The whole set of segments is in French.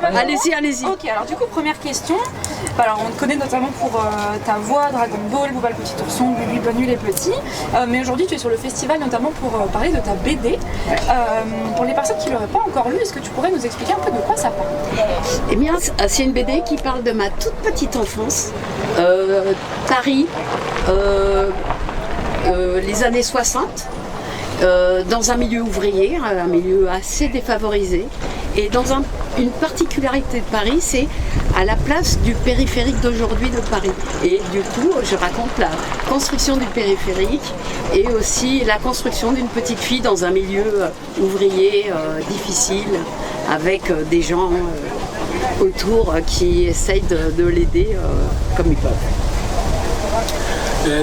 ça va? Allez-y, allez-y. Ok, alors du coup, première question. Alors, on te connaît notamment pour ta voix, Dragon Ball, Booba le Petit Ourson, Bubu, Bonne Nuit les Petits. Mais aujourd'hui, tu es sur le festival notamment pour parler de ta BD. Pour les personnes qui ne l'auraient pas encore lu, est-ce que tu pourrais nous expliquer un peu de quoi ça parle? Eh bien, c'est une BD qui parle de ma toute petite enfance. Paris, les années 60. Dans un milieu ouvrier, un milieu assez défavorisé. Et dans une particularité de Paris, c'est à la place du périphérique d'aujourd'hui de Paris. Et du coup, je raconte la construction du périphérique et aussi la construction d'une petite fille dans un milieu ouvrier difficile, avec des gens autour qui essayent de l'aider comme ils peuvent.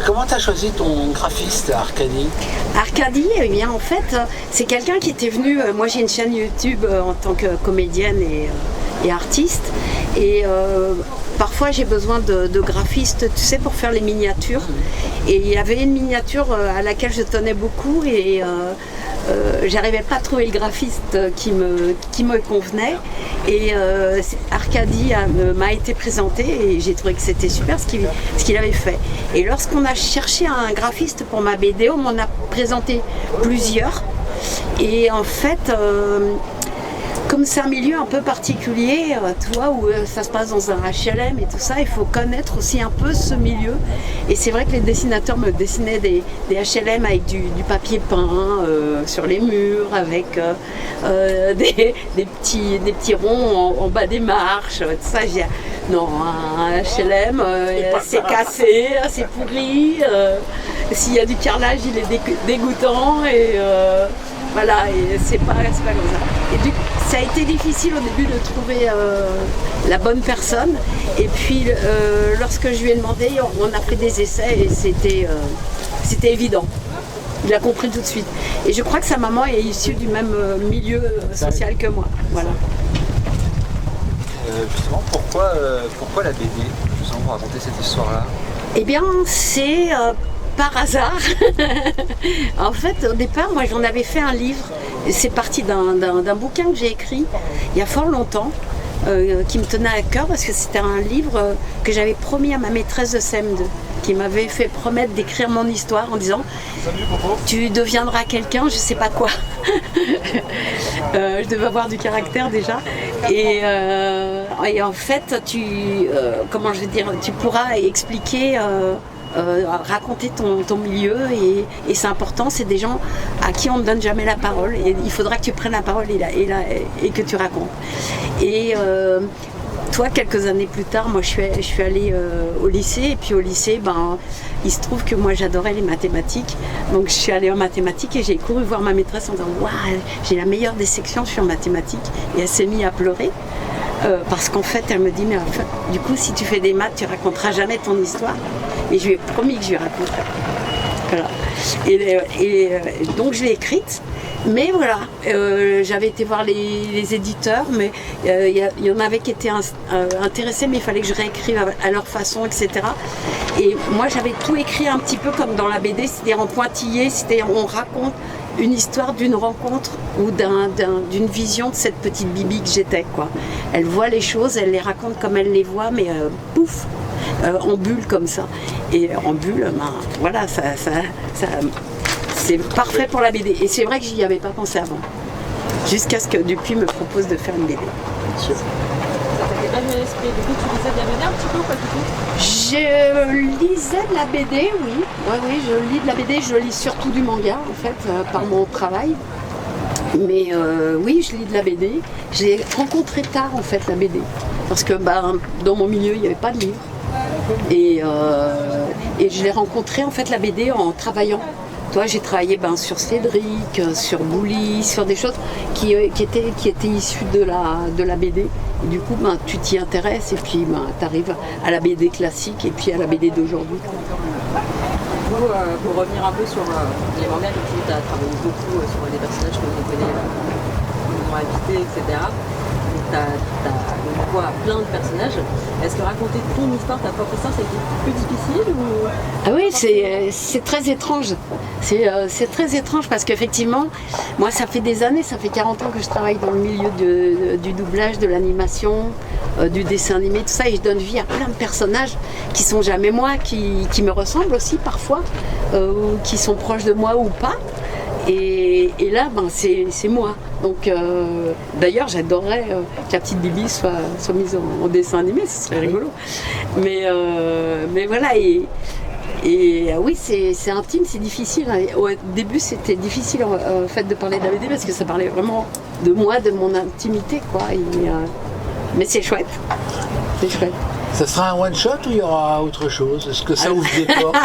Comment tu as choisi ton graphiste, Arcadie? Arcadie, eh bien, en fait, c'est quelqu'un qui était venu. Moi, j'ai une chaîne YouTube en tant que comédienne et artiste. Et parfois, j'ai besoin de graphistes, tu sais, pour faire les miniatures. Et il y avait une miniature à laquelle je tenais beaucoup et j'arrivais pas à trouver le graphiste qui me convenait. Et Arcadie m'a été présenté et j'ai trouvé que c'était super ce qu'il avait fait. Et lorsqu'on a cherché un graphiste pour ma BD, on m'en a présenté plusieurs. Et en fait, comme c'est un milieu un peu particulier, tu vois, où ça se passe dans un HLM et tout ça, il faut connaître aussi un peu ce milieu. Et c'est vrai que les dessinateurs me dessinaient des HLM avec du papier peint sur les murs, avec des petits ronds en bas des marches, tout ça. J'ai dit, non, un HLM, c'est cassé, c'est pourri, s'il y a du carrelage, il est dégoûtant, et voilà, et c'est pas comme ça. Et du coup, ça a été difficile au début de trouver la bonne personne. Et puis, lorsque je lui ai demandé, on a pris des essais et c'était évident. Il a compris tout de suite. Et je crois que sa maman est issue du même milieu social que moi. Voilà. Justement, pourquoi la BD, justement, pour raconter cette histoire-là? Eh bien, c'est par hasard. En fait, au départ, moi, j'en avais fait un livre. C'est parti d'un bouquin que j'ai écrit il y a fort longtemps, qui me tenait à cœur parce que c'était un livre que j'avais promis à ma maîtresse de CM2, qui m'avait fait promettre d'écrire mon histoire en disant « Tu deviendras quelqu'un, je sais pas quoi ». Je devais avoir du caractère déjà. Et en fait, comment je veux dire, tu pourras expliquer, raconter ton milieu et c'est important, c'est des gens à qui on ne donne jamais la parole et il faudra que tu prennes la parole et que tu racontes. Et toi, quelques années plus tard, moi je suis allée au lycée et puis au lycée, il se trouve que moi j'adorais les mathématiques, donc je suis allée en mathématiques et j'ai couru voir ma maîtresse en disant « Waouh, j'ai la meilleure des sections, je suis en mathématiques » et elle s'est mise à pleurer. Parce qu'en fait, elle me dit, mais en fait, du coup, si tu fais des maths, tu raconteras jamais ton histoire. Et je lui ai promis que je lui raconterais. Voilà. Et donc, je l'ai écrite. Mais voilà, j'avais été voir les éditeurs, mais il y en avait qui étaient intéressés, mais il fallait que je réécrive à leur façon, etc. Et moi, j'avais tout écrit un petit peu comme dans la BD, c'est-à-dire en pointillé, c'est-à-dire on raconte une histoire d'une rencontre ou d'une vision de cette petite Bibi que j'étais, quoi. Elle voit les choses, elle les raconte comme elle les voit, mais pouf, en bulle comme ça. Et en bulle, voilà, c'est parfait pour la BD. Et c'est vrai que j'y avais pas pensé avant. Jusqu'à ce que Dupuis me propose de faire une BD. Ça t'était pas venu à l'esprit? Du coup, tu lisais de la BD un petit peu ou pas du tout? Je lisais de la BD, oui. Oui, je lis de la BD. Je lis surtout du manga, en fait, par mon travail. Mais oui, je lis de la BD. J'ai rencontré tard, en fait, la BD. Parce que dans mon milieu, il n'y avait pas de livre. Et je l'ai rencontré, en fait, la BD en travaillant. Toi, j'ai travaillé sur Cédric, sur Bouli, sur des choses qui étaient issues de la BD. Et du coup, tu t'y intéresses et puis tu arrives à la BD classique et puis à la BD d'aujourd'hui. Pour revenir un peu sur les mangas, tu as travaillé beaucoup sur les personnages que vous connaissez, comment habiter, etc. Tu as une voix à plein de personnages. Est-ce que raconter ton histoire, ta propre histoire, ça a été plus difficile ou... Ah oui, c'est très étrange. C'est très étrange parce qu'effectivement, moi ça fait des années, ça fait 40 ans que je travaille dans le milieu du doublage, de l'animation, du dessin animé, tout ça, et je donne vie à plein de personnages qui sont jamais moi, qui me ressemblent aussi parfois, ou qui sont proches de moi ou pas. Et là, ben, c'est moi. Donc, d'ailleurs, j'adorerais que la petite Bibi soit mise en dessin animé, ce serait rigolo. Mais voilà, oui, c'est intime, c'est difficile. Au début, c'était difficile en fait de parler de la BD parce que ça parlait vraiment de moi, de mon intimité, quoi. Mais c'est chouette. C'est chouette. Ça sera un one-shot ou il y aura autre chose? Est-ce que ça ouvre des portes?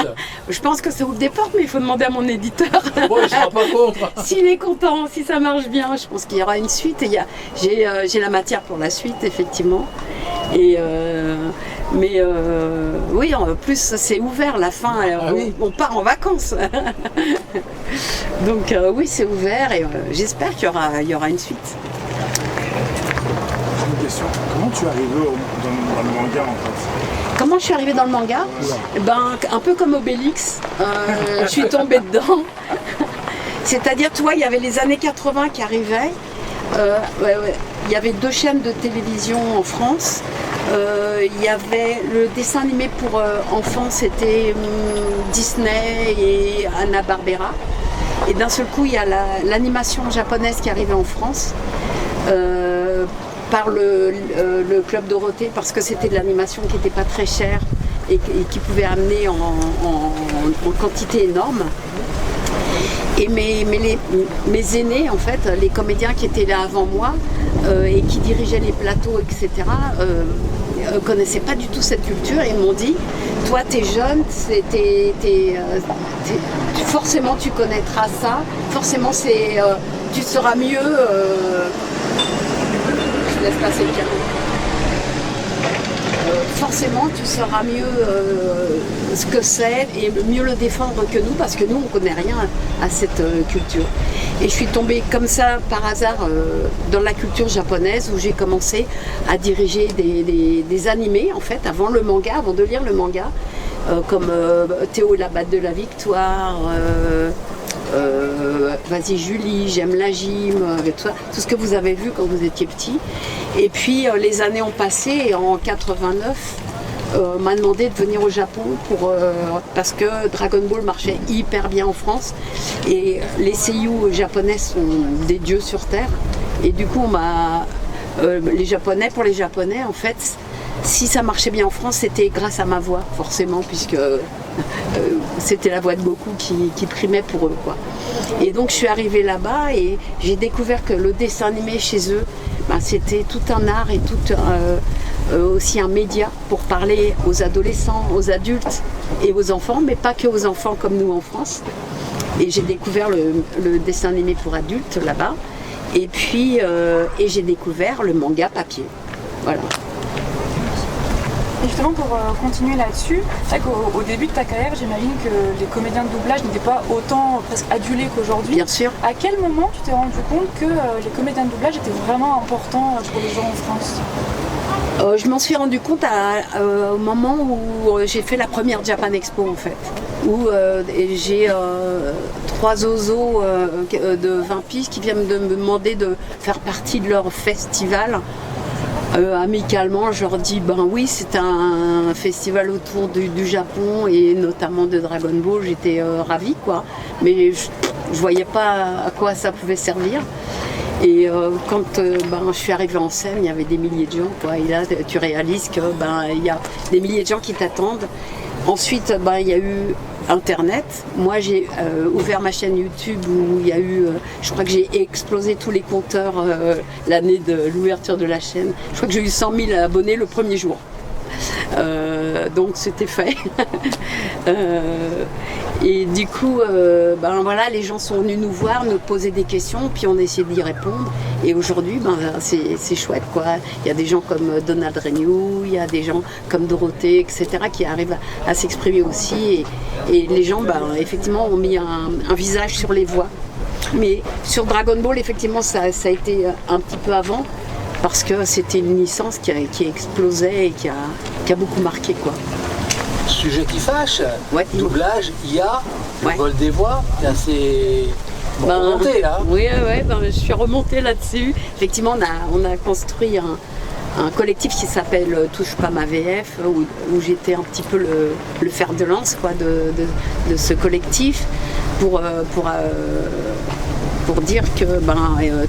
Je pense que ça ouvre des portes, mais il faut demander à mon éditeur. Bon, il ne sera pas contre. S'il est content, si ça marche bien, je pense qu'il y aura une suite. J'ai la matière pour la suite, effectivement. Mais oui, en plus, c'est ouvert, la fin, oui. on part en vacances. Donc oui, c'est ouvert et j'espère qu'il y aura une suite. Une question, comment tu es arrivé dans le manga en fait? Comment je suis arrivée dans le manga? Ben, un peu comme Obélix, je suis tombée dedans. C'est-à-dire, tu vois, il y avait les années 80 qui arrivaient. Il y avait 2 chaînes de télévision en France. Il y avait le dessin animé pour enfants, c'était Disney et Hanna-Barbera. Et d'un seul coup, il y a l'animation japonaise qui arrivait en France. Par le Club Dorothée, parce que c'était de l'animation qui n'était pas très chère et qui pouvait amener en quantité énorme. Et mes aînés, en fait, les comédiens qui étaient là avant moi et qui dirigeaient les plateaux, etc., connaissaient pas du tout cette culture et m'ont dit, toi t'es jeune, forcément tu connaîtras ça, forcément tu seras mieux. Laisse passer le cadeau. Forcément, tu sauras mieux ce que c'est et mieux le défendre que nous parce que nous, on ne connaît rien à cette culture. Et je suis tombée comme ça, par hasard, dans la culture japonaise où j'ai commencé à diriger des animés, en fait, avant le manga, avant de lire le manga, comme Théo et la batte de la victoire, Vas-y Julie, J'aime la gym, tout ce que vous avez vu quand vous étiez petit. Et puis les années ont passé et en 89, on m'a demandé de venir au Japon parce que Dragon Ball marchait hyper bien en France et les seiyuu japonais sont des dieux sur terre. Et du coup, pour les Japonais, en fait, si ça marchait bien en France, c'était grâce à ma voix, forcément, puisque c'était la voix de Goku qui primait pour eux, quoi. Et donc je suis arrivée là-bas et j'ai découvert que le dessin animé chez eux, c'était tout un art et aussi un média pour parler aux adolescents, aux adultes et aux enfants, mais pas que aux enfants comme nous en France. Et j'ai découvert le dessin animé pour adultes là-bas. Et puis j'ai découvert le manga papier. Voilà. Et justement, pour continuer là-dessus, c'est vrai qu'au début de ta carrière, j'imagine que les comédiens de doublage n'étaient pas autant presque adulés qu'aujourd'hui. Bien sûr. À quel moment tu t'es rendu compte que les comédiens de doublage étaient vraiment importants pour les gens en France? Je m'en suis rendu compte au moment où j'ai fait la première Japan Expo, en fait. Où j'ai 3 oiseaux de 20 piges qui viennent de me demander de faire partie de leur festival. Amicalement, je leur dis ben oui, c'est un festival autour du Japon et notamment de Dragon Ball. J'étais ravie, quoi, mais je voyais pas à quoi ça pouvait servir. Et quand je suis arrivée en scène, il y avait des milliers de gens, quoi. Et là, tu réalises que il y a des milliers de gens qui t'attendent. Ensuite, il y a eu Internet. Moi, j'ai ouvert ma chaîne YouTube où il y a eu, je crois que j'ai explosé tous les compteurs l'année de l'ouverture de la chaîne. Je crois que j'ai eu 100 000 abonnés le premier jour. Donc c'était fait. Et du coup, voilà, les gens sont venus nous voir, nous poser des questions, puis on a essayé d'y répondre. Et aujourd'hui, c'est chouette, quoi. Il y a des gens comme Donald Renew, il y a des gens comme Dorothée, etc., qui arrivent à s'exprimer aussi. Et les gens, effectivement, ont mis un visage sur les voix. Mais sur Dragon Ball, effectivement, ça a été un petit peu avant. parce que c'était une licence qui explosait et qui a beaucoup marqué, quoi. Sujet qui fâche, Ouais, dis-moi. doublage, IA, le Ouais. vol des voix, c'est assez remonté là. Oui, je suis remontée là-dessus. Effectivement, on a construit un collectif qui s'appelle Touche pas ma VF, où j'étais un petit peu le fer de lance, quoi, de ce collectif pour dire que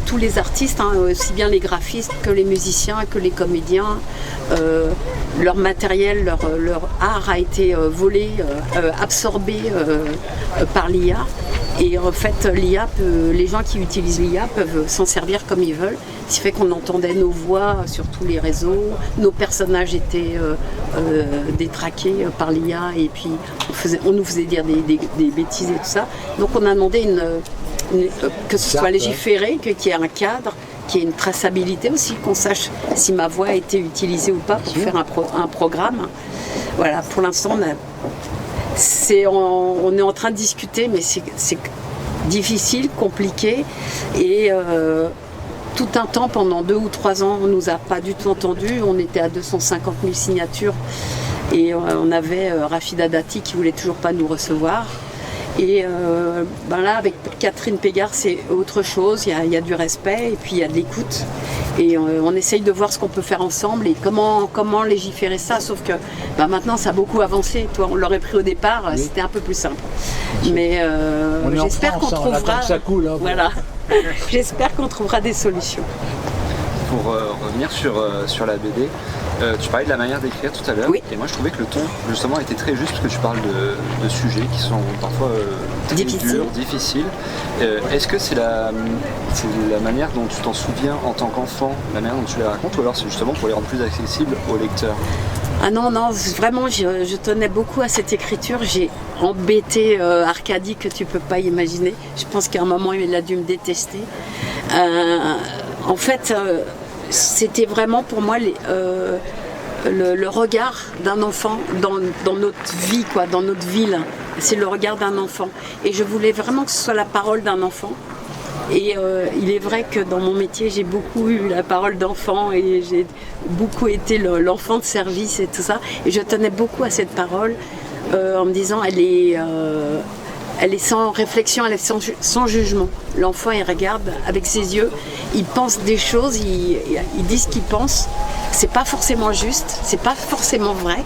tous les artistes, hein, aussi bien les graphistes que les musiciens, que les comédiens, leur matériel, leur art a été volé, absorbé par l'IA. Et en fait, les gens qui utilisent l'IA peuvent s'en servir comme ils veulent. Ce qui fait qu'on entendait nos voix sur tous les réseaux, nos personnages étaient détraqués par l'IA et puis on nous faisait dire des bêtises et tout ça. Donc on a demandé que ce soit légiféré, qu'il y ait un cadre, qu'il y ait une traçabilité aussi, qu'on sache si ma voix a été utilisée ou pas pour faire un programme. Voilà, pour l'instant, on est en train de discuter, mais c'est difficile, compliqué. Et tout un temps, pendant 2 ou 3 ans, on ne nous a pas du tout entendus. On était à 250 000 signatures. Et on avait Rafida Dati qui ne voulait toujours pas nous recevoir. Et là, avec Catherine Pégard, c'est autre chose. Il y a du respect et puis il y a de l'écoute. Et on essaye de voir ce qu'on peut faire ensemble et comment légiférer ça. Sauf que maintenant, ça a beaucoup avancé. Toi, on l'aurait pris au départ, c'était un peu plus simple. Mais j'espère qu'on trouvera. Que ça coule, hein, voilà. J'espère qu'on trouvera des solutions. Pour revenir sur la BD, tu parlais de la manière d'écrire tout à l'heure, Oui. et moi je trouvais que le ton justement était très juste parce que tu parles de sujets qui sont parfois très durs, difficiles. Est-ce que c'est la manière dont tu t'en souviens en tant qu'enfant, la manière dont tu les racontes, ou alors c'est justement pour les rendre plus accessibles aux lecteurs? Ah non, vraiment, je tenais beaucoup à cette écriture. J'ai embêté Arcadie que tu peux pas imaginer. Je pense qu'à un moment, il a dû me détester. En fait, c'était vraiment pour moi le regard d'un enfant dans notre vie, quoi, dans notre ville. C'est le regard d'un enfant. Et je voulais vraiment que ce soit la parole d'un enfant. Et il est vrai que dans mon métier, j'ai beaucoup eu la parole d'enfant et j'ai beaucoup été l'enfant de service et tout ça. Et je tenais beaucoup à cette parole en me disant, elle est sans réflexion, elle est sans jugement. L'enfant, il regarde avec ses yeux, il pense des choses, il dit ce qu'il pense. C'est pas forcément juste, c'est pas forcément vrai.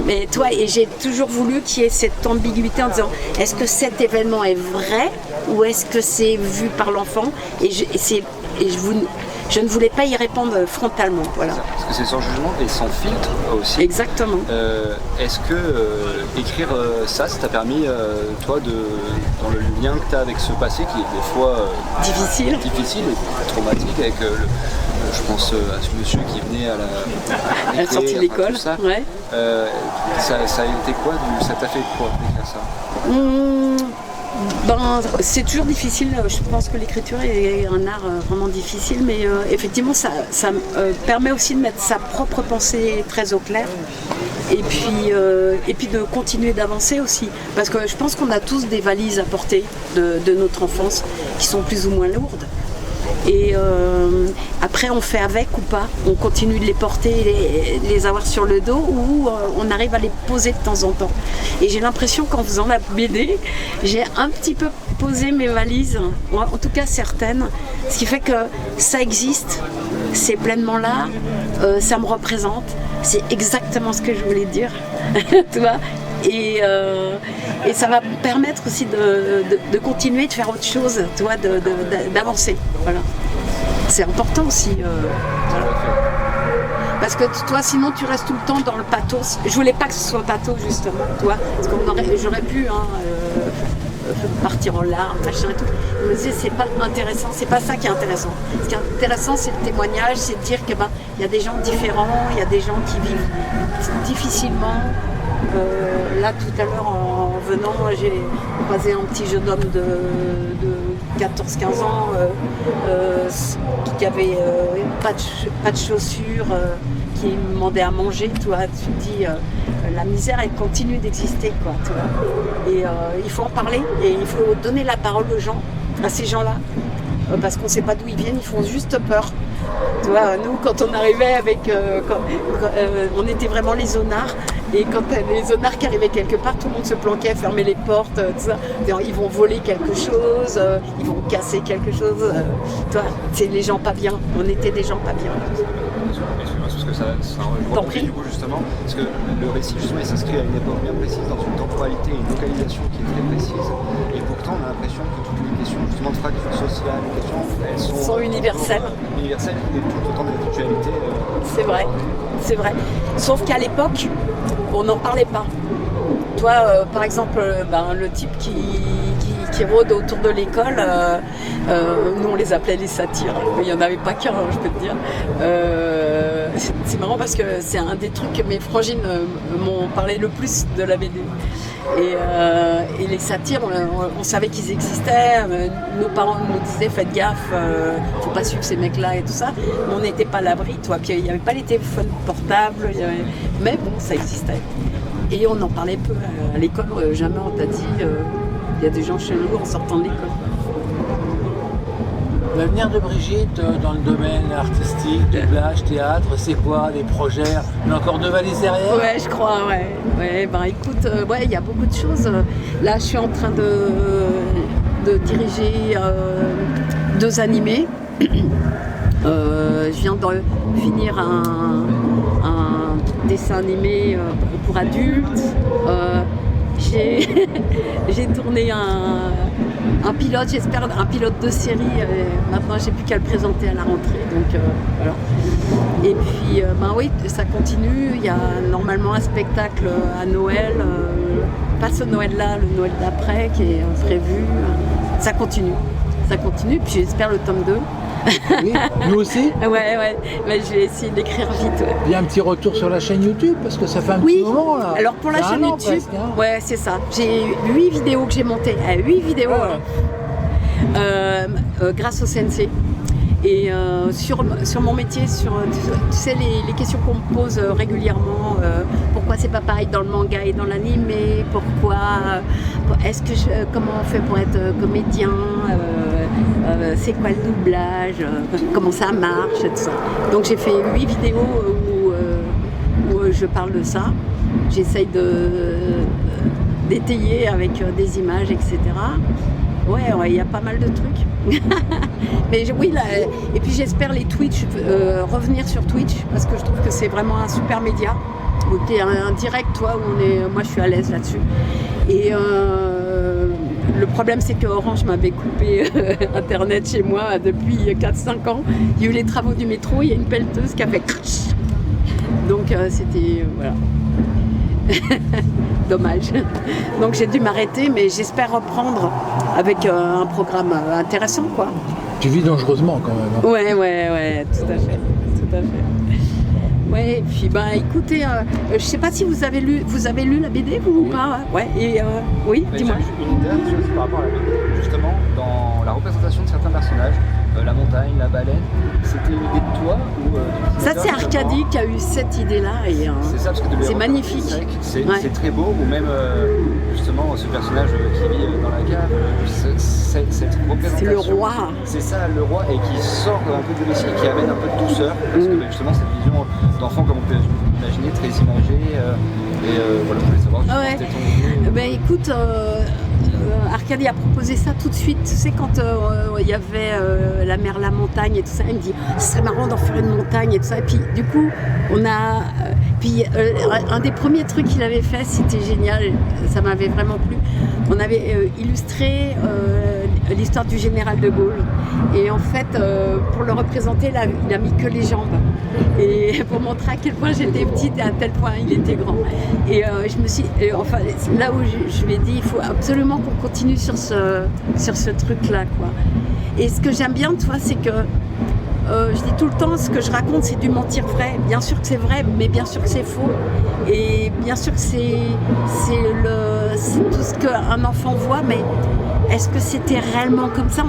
Mais et j'ai toujours voulu qu'il y ait cette ambiguïté en disant, est-ce que cet événement est vrai ou est-ce que c'est vu par l'enfant? Je ne voulais pas y répondre frontalement. Voilà. Parce que c'est sans jugement et sans filtre aussi. Exactement. Est-ce que écrire ça t'a permis, toi, dans le lien que tu as avec ce passé qui est des fois difficile et traumatique, avec je pense à ce monsieur qui venait à la sortie de l'école. Ça, ouais. Ça a été quoi? Ça t'a fait quoi d'écrire ça? C'est toujours difficile, je pense que l'écriture est un art vraiment difficile, mais effectivement ça permet aussi de mettre sa propre pensée très au clair et puis de continuer d'avancer aussi, parce que je pense qu'on a tous des valises à porter de notre enfance qui sont plus ou moins lourdes. Et après on fait avec ou pas, on continue de les porter, les avoir sur le dos, ou on arrive à les poser de temps en temps. Et j'ai l'impression qu'en faisant la BD, j'ai un petit peu posé mes valises, en tout cas certaines, ce qui fait que ça existe, c'est pleinement là, ça me représente, c'est exactement ce que je voulais dire, tu vois. Et ça va me permettre aussi de continuer de faire autre chose, tu vois, d'avancer. Voilà. C'est important aussi. Voilà. Parce que toi, sinon, tu restes tout le temps dans le pathos. Je voulais pas que ce soit pathos, justement, toi. Parce que j'aurais pu partir en larmes, machin et tout. Je me disais, c'est pas intéressant, c'est pas ça qui est intéressant. Ce qui est intéressant, c'est le témoignage, c'est de dire qu'il y a des gens différents, il y a des gens qui vivent difficilement. Là tout à l'heure en venant, j'ai croisé un petit jeune homme de 14-15 ans qui avait pas de chaussures, qui me demandait à manger. Tu vois, tu te dis la misère elle continue d'exister, quoi, tu vois. Et il faut en parler et il faut donner la parole aux gens, à ces gens-là, parce qu'on ne sait pas d'où ils viennent, ils font juste peur. Tu vois, nous, quand on arrivait avec... on était vraiment les zonards. Et quand les zonards qui arrivaient quelque part, tout le monde se planquait, fermait les portes, tout ça. Ils vont voler quelque chose, ils vont casser quelque chose. Tu vois, c'est les gens pas bien. On était des gens pas bien. Parce que ça rebondit du coup justement, parce que le récit justement il s'inscrit à une époque bien précise, dans une temporalité et une localisation qui est très précise, et pourtant on a l'impression que toutes les questions justement de fracture sociale, elles sont universelles. Universelles et tout autant d'actualité. C'est vrai, c'est vrai. Sauf qu'à l'époque, on n'en parlait pas. Toi, par exemple, le type qui rôde autour de l'école, nous on les appelait les satires. Il n'y en avait pas qu'un, je peux te dire. C'est marrant parce que c'est un des trucs que mes frangines m'ont parlé le plus de la BD. Et les satires, on savait qu'ils existaient. Nos parents nous disaient faites gaffe, faut pas suivre ces mecs-là et tout ça. Mais on n'était pas à l'abri, toi. Puis il n'y avait pas les téléphones portables, mais bon, ça existait. Et on en parlait peu à l'école. Jamais on t'a dit il y a des gens chelous en sortant de l'école. L'avenir de Brigitte dans le domaine artistique, doublage, théâtre, c'est quoi les projets? Il y a encore 2 valises derrière? Ouais, je crois, ouais. Écoute, il y a beaucoup de choses. Là, je suis en train de diriger 2 animés. Je viens de finir un dessin animé pour adultes. J'ai tourné un pilote, j'espère, un pilote de série. Maintenant, j'ai plus qu'à le présenter à la rentrée. Donc, voilà. Et puis, oui, ça continue. Il y a normalement un spectacle à Noël. Pas ce Noël-là, le Noël d'après qui est prévu. Ça continue. Puis j'espère le tome 2. Oui, nous aussi. Ouais, je vais essayer d'écrire vite. Ouais. Il y a un petit retour sur la chaîne YouTube parce que ça fait un petit moment là. Alors pour la chaîne YouTube, presque, hein. Ouais, c'est ça. J'ai 8 vidéos que j'ai montées. 8 vidéos grâce au CNC. Et sur mon métier, tu sais les questions qu'on me pose régulièrement, pourquoi c'est pas pareil dans le manga et dans l'animé, comment on fait pour être comédien, c'est quoi le doublage, comment ça marche, et tout ça. Donc j'ai fait 8 vidéos où je parle de ça. J'essaye d'étayer avec des images, etc. Ouais, il y a pas mal de trucs. Mais oui, là, et puis j'espère les Twitch, revenir sur Twitch, parce que je trouve que c'est vraiment un super média. Où tu es un direct, toi, moi je suis à l'aise là-dessus. Et le problème, c'est que Orange m'avait coupé Internet chez moi depuis 4-5 ans. Il y a eu les travaux du métro, il y a une pelleteuse qui a fait crash. Donc c'était... voilà. Dommage. Donc j'ai dû m'arrêter, mais j'espère reprendre avec un programme intéressant, quoi. Tu vis dangereusement quand même. Hein. Ouais, tout à fait. Ouais, et puis écoutez, je sais pas si vous avez lu la BD vous ou pas. Ouais, et oui, dis-moi. J'ai une dernière chose par rapport à la BD, justement dans la représentation de certains personnages. La montagne, la baleine, c'était une idée de toi ou ça c'est Arcadie qui a eu cette idée-là et c'est ça, parce que c'est magnifique. C'est très beau, ou même justement ce personnage qui vit dans la cave, cette représentation. C'est le roi. C'est ça, le roi, et qui sort un peu de récit, qui amène un peu de douceur, parce que justement cette vision d'enfant, comme on peut l'imaginer, très imagée. Et voilà, je voulais savoir justement écoute, Arcadie a proposé ça tout de suite. Tu sais, quand il y avait la mer, la montagne et tout ça, il me dit ce serait marrant d'en faire une montagne et tout ça. Et puis du coup, on a. Un des premiers trucs qu'il avait fait, c'était génial, ça m'avait vraiment plu. On avait illustré l'histoire du général de Gaulle. Et en fait, pour le représenter, il a mis que les jambes. Et pour montrer à quel point j'étais petite et à tel point il était grand. Et je me suis. Là où je lui ai dit, il faut absolument qu'on continue sur ce truc-là, quoi. Et ce que j'aime bien, toi, c'est que je dis tout le temps, ce que je raconte, c'est du mentir vrai. Bien sûr que c'est vrai, mais bien sûr que c'est faux. Et bien sûr que c'est tout ce qu'un enfant voit, mais est-ce que c'était réellement comme ça?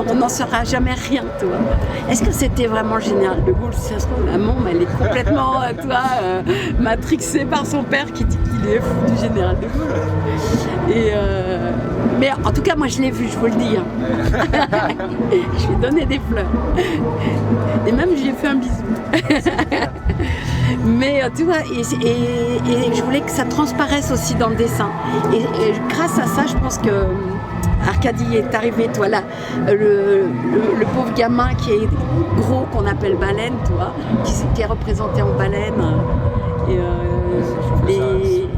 On n'en saura jamais rien, toi. Est-ce que c'était vraiment le général de Gaulle? Si ça se trouve, maman, elle est complètement, matrixée par son père qui dit qu'il est fou du général de Gaulle. Et Mais en tout cas, moi je l'ai vu, je vous le dis. Hein. Je lui ai donné des fleurs. Et même je lui ai fait un bisou. Mais tu vois, et je voulais que ça transparaisse aussi dans le dessin. Et grâce à ça, je pense que Arkady est arrivé, toi là, le pauvre gamin qui est gros, qu'on appelle baleine, toi, qui est représenté en baleine. Et,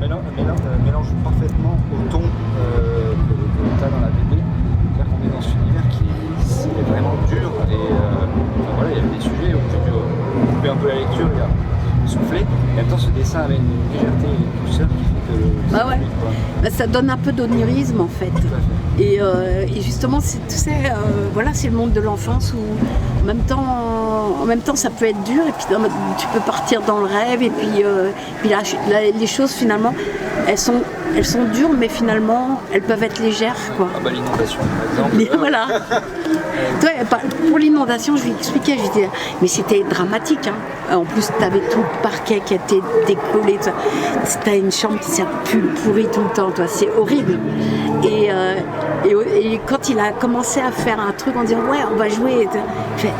mélange parfaitement au ton que tu as dans la BD. C'est-à-dire qu'on est dans cet univers qui est vraiment dur et voilà, il y a des sujets où tu peux couper un peu la lecture, il y a souffler. En même temps, ce dessin avait une légèreté et une douceur qui fait que bah ouais. Bah, ça donne un peu d'onirisme en fait. Et justement, tu sais, voilà, c'est le monde de l'enfance où en même temps ça peut être dur et puis tu peux partir dans le rêve et puis les choses finalement elles sont dures mais finalement elles peuvent être légères quoi. Ah bah l'inondation par exemple. Voilà. Toi, pour l'inondation, je lui expliquais, je lui disais, mais c'était dramatique. Hein. En plus, tu avais tout le parquet qui était décollé. Tu as une chambre qui s'est pourrie tout le temps. Toi, c'est horrible. Et quand il a commencé à faire un truc en disant, ouais, on va jouer, je fais,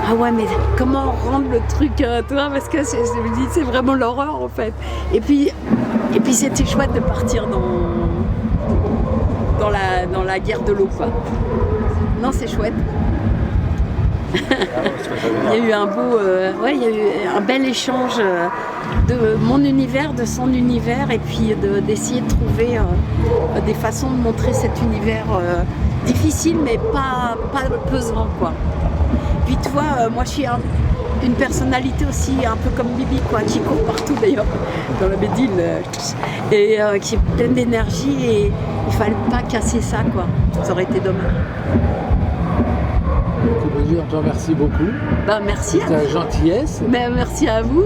ah ouais, mais comment rendre le truc, toi, parce que c'est vraiment l'horreur en fait. Et puis c'était chouette de partir dans la guerre de l'eau, quoi. Non, c'est chouette. Il y a eu il y a eu un bel échange de mon univers, de son univers, et puis d'essayer de trouver des façons de montrer cet univers difficile, mais pas pesant, quoi. Puis tu vois, moi je suis une personnalité aussi un peu comme Bibi, quoi, qui court partout d'ailleurs dans la Bédine et qui est pleine d'énergie et il fallait pas casser ça, quoi. Ça aurait été dommage. On te remercie beaucoup. Bah, merci de ta gentillesse. Mais merci à vous.